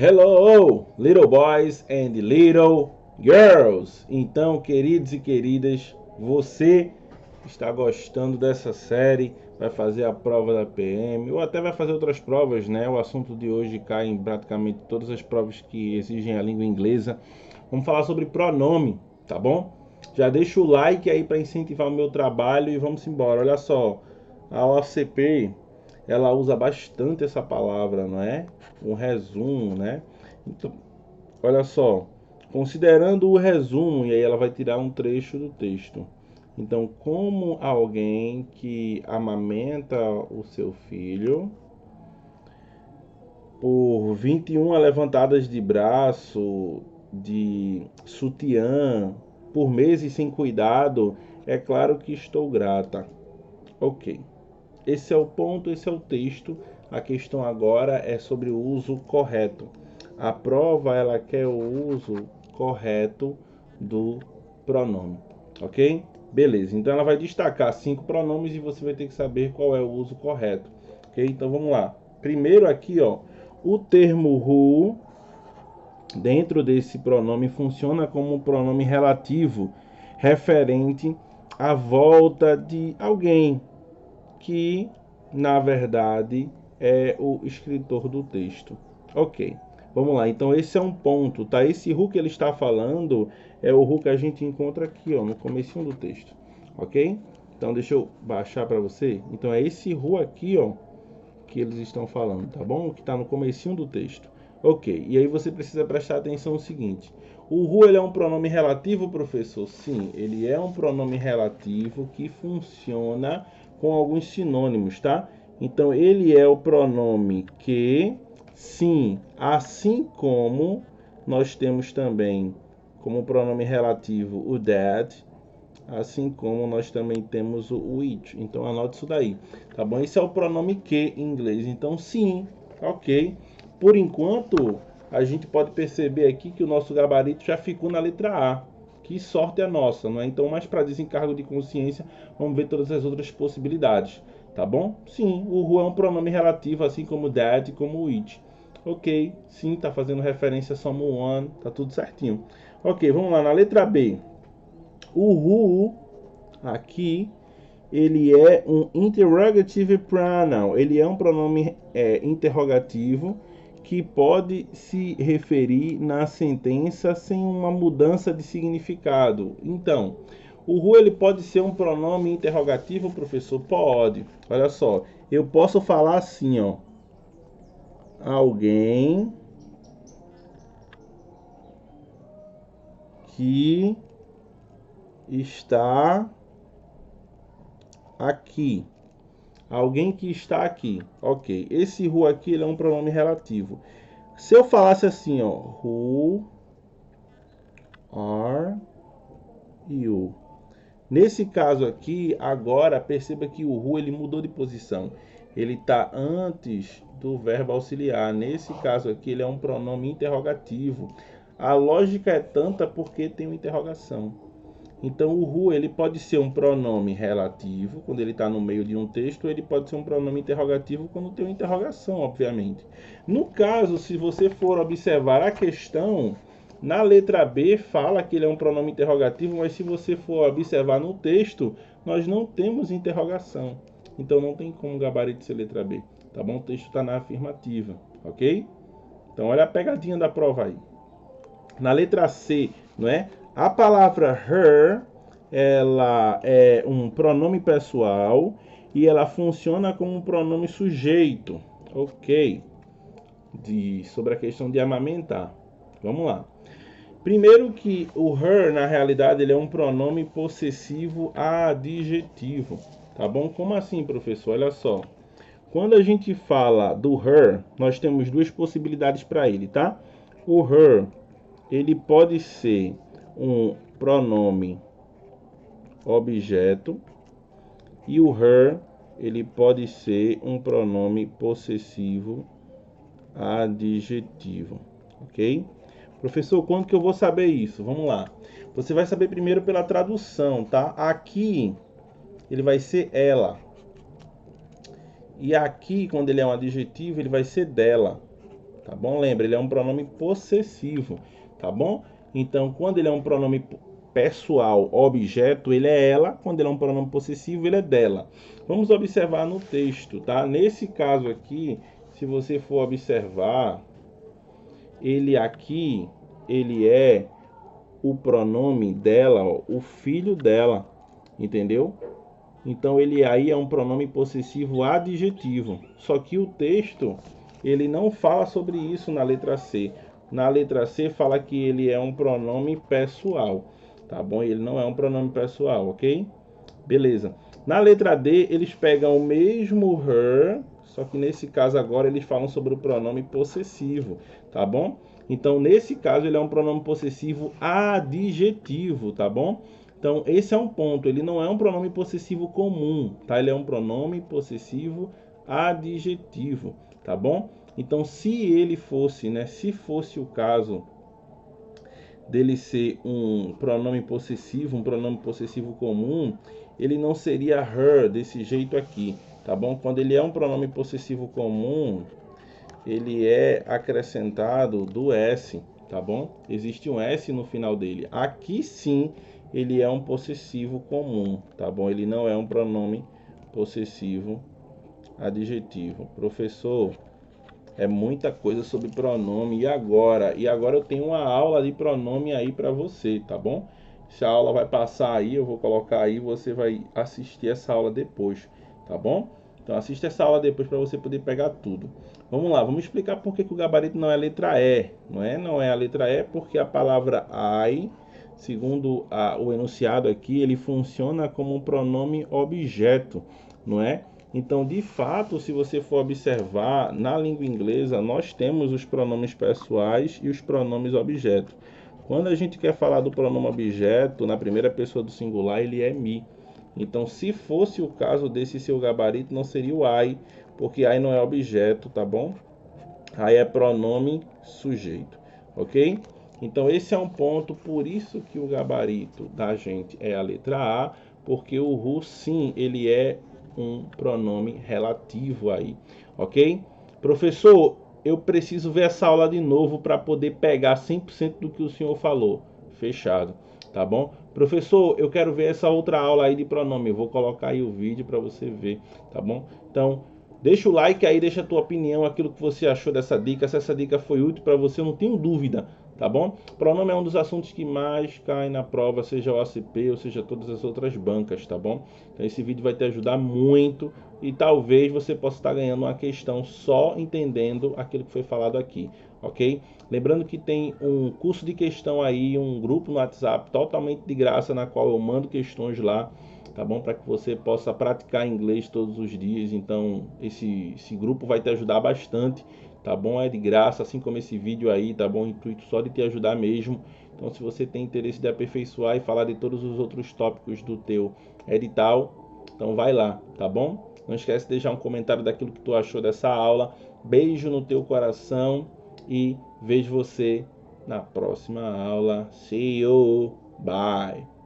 Hello, little boys and little girls. Então, queridos e queridas, você está gostando dessa série? Vai fazer a prova da PM ou até vai fazer outras provas, né? O assunto de hoje cai em praticamente todas as provas que exigem a língua inglesa. Vamos falar sobre pronome, tá bom? Já deixa o like aí para incentivar o meu trabalho e vamos embora. Olha só, a OCP ela usa bastante essa palavra, não é? Um resumo, né? Então, olha só, considerando o resumo, e aí ela vai tirar um trecho do texto. Então, como alguém que amamenta o seu filho por 21 levantadas de braço, de sutiã, por meses sem cuidado, é claro que estou grata. Ok. Esse é o ponto, esse é o texto. A questão agora é sobre o uso correto. A prova ela quer o uso correto do pronome, ok? Beleza, então ela vai destacar 5 pronomes e você vai ter que saber qual é o uso correto, ok? Então vamos lá. Primeiro aqui, ó, o termo who dentro desse pronome funciona como um pronome relativo referente à volta de alguém que na verdade é o escritor do texto. Ok, vamos lá. Então esse é um ponto, tá? Esse who que ele está falando é o who que a gente encontra aqui, ó, no comecinho do texto, ok? Então deixa eu baixar para você. Então é esse who aqui, ó, que eles estão falando, tá bom? Que está no comecinho do texto. Ok, e aí você precisa prestar atenção no seguinte. O who ele é um pronome relativo, professor? Sim, ele é um pronome relativo que funciona com alguns sinônimos, tá? Então, ele é o pronome que, sim, assim como nós temos também como pronome relativo o that, assim como nós também temos o which. Então anote isso daí, tá bom? Esse é o pronome que em inglês. Então sim, ok. Por enquanto, a gente pode perceber aqui que o nosso gabarito já ficou na letra A. Que sorte a nossa, não é? Então, mais para desencargo de consciência, vamos ver todas as outras possibilidades, tá bom? Sim, o who é um pronome relativo, assim como that e como which. Ok, sim, tá fazendo referência a someone, tá tudo certinho. Ok, vamos lá, na letra B. O who aqui ele é um interrogative pronoun. Ele é um pronome interrogativo que pode se referir na sentença sem uma mudança de significado. Então, o who ele pode ser um pronome interrogativo, professor? Pode. Olha só, eu posso falar assim, ó. Alguém que está aqui. Alguém que está aqui. Ok. Esse who aqui ele é um pronome relativo. Se eu falasse assim, ó, who are you? Nesse caso aqui, agora perceba que o who ele mudou de posição. Ele está antes do verbo auxiliar. Nesse caso aqui, ele é um pronome interrogativo. A lógica é tanta porque tem uma interrogação. Então o who ele pode ser um pronome relativo quando ele está no meio de um texto, ou ele pode ser um pronome interrogativo quando tem uma interrogação, obviamente. No caso, se você for observar a questão, na letra B fala que ele é um pronome interrogativo, mas se você for observar no texto, nós não temos interrogação. Então não tem como gabarito ser letra B, tá bom? O texto está na afirmativa, ok? Então olha a pegadinha da prova aí. Na letra C, não é? A palavra her, ela é um pronome pessoal e ela funciona como um pronome sujeito, ok? Sobre a questão de amamentar. Vamos lá. Primeiro que o her, na realidade, ele é um pronome possessivo adjetivo, tá bom? Como assim, professor? Olha só. Quando a gente fala do her, nós temos duas possibilidades para ele, tá? O her ele pode ser um pronome objeto e o her ele pode ser um pronome possessivo adjetivo, ok? Professor, quando que eu vou saber isso? Vamos lá. Você vai saber primeiro pela tradução, tá? Aqui ele vai ser ela. E aqui, quando ele é um adjetivo, ele vai ser dela, tá bom? Lembra, ele é um pronome possessivo, tá bom? Então, quando ele é um pronome pessoal, objeto, ele é ela. Quando ele é um pronome possessivo, ele é dela. Vamos observar no texto, tá? Nesse caso aqui, se você for observar, ele aqui, ele é o pronome dela, ó, o filho dela, entendeu? Então ele aí é um pronome possessivo adjetivo. Só que o texto, ele não fala sobre isso na letra C. Na letra C fala que ele é um pronome pessoal, tá bom? Ele não é um pronome pessoal, ok? Beleza. Na letra D, eles pegam o mesmo her, só que nesse caso agora eles falam sobre o pronome possessivo, tá bom? Então, nesse caso, ele é um pronome possessivo adjetivo, tá bom? Então, esse é um ponto. Ele não é um pronome possessivo comum, tá? Ele é um pronome possessivo adjetivo, tá bom? Então, se ele fosse, né? Se fosse o caso dele ser um pronome possessivo comum, ele não seria her desse jeito aqui, tá bom? Quando ele é um pronome possessivo comum, ele é acrescentado do S, tá bom? Existe um S no final dele. Aqui sim, ele é um possessivo comum, tá bom? Ele não é um pronome possessivo adjetivo. Professor, é muita coisa sobre pronome. E agora? E agora eu tenho uma aula de pronome aí para você, tá bom? Essa aula vai passar aí, eu vou colocar aí, você vai assistir essa aula depois, tá bom? Então assista essa aula depois para você poder pegar tudo. Vamos lá, vamos explicar por que o gabarito não é a letra E, não é? Não é a letra E porque a palavra I, segundo o enunciado aqui, ele funciona como um pronome objeto, não é? Então, de fato, se você for observar, na língua inglesa, nós temos os pronomes pessoais e os pronomes objeto. Quando a gente quer falar do pronome objeto, na primeira pessoa do singular, ele é me. Então, se fosse o caso desse seu gabarito, não seria o I, porque I não é objeto, tá bom? I é pronome sujeito, ok? Então, esse é um ponto, por isso que o gabarito da gente é a letra A, porque o who, sim, ele é um pronome relativo aí, ok? Professor, eu preciso ver essa aula de novo para poder pegar 100% do que o senhor falou. Fechado, tá bom? Professor, eu quero ver essa outra aula aí de pronome. Eu vou colocar aí o vídeo para você ver, tá bom? Então, deixa o like aí, deixa a tua opinião, aquilo que você achou dessa dica. Se essa dica foi útil para você, eu não tenho dúvida, tá bom? Pronome é um dos assuntos que mais cai na prova, seja o ACP ou seja todas as outras bancas, tá bom? Então esse vídeo vai te ajudar muito e talvez você possa estar ganhando uma questão só entendendo aquilo que foi falado aqui, ok? Lembrando que tem um curso de questão aí, um grupo no WhatsApp totalmente de graça, na qual eu mando questões lá, tá bom? Para que você possa praticar inglês todos os dias. Então esse grupo vai te ajudar bastante, tá bom? É de graça, assim como esse vídeo aí, tá bom? Intuito só de te ajudar mesmo. Então se você tem interesse de aperfeiçoar e falar de todos os outros tópicos do teu edital, então vai lá, tá bom? Não esquece de deixar um comentário daquilo que tu achou dessa aula. Beijo no teu coração e vejo você na próxima aula. See you. Bye.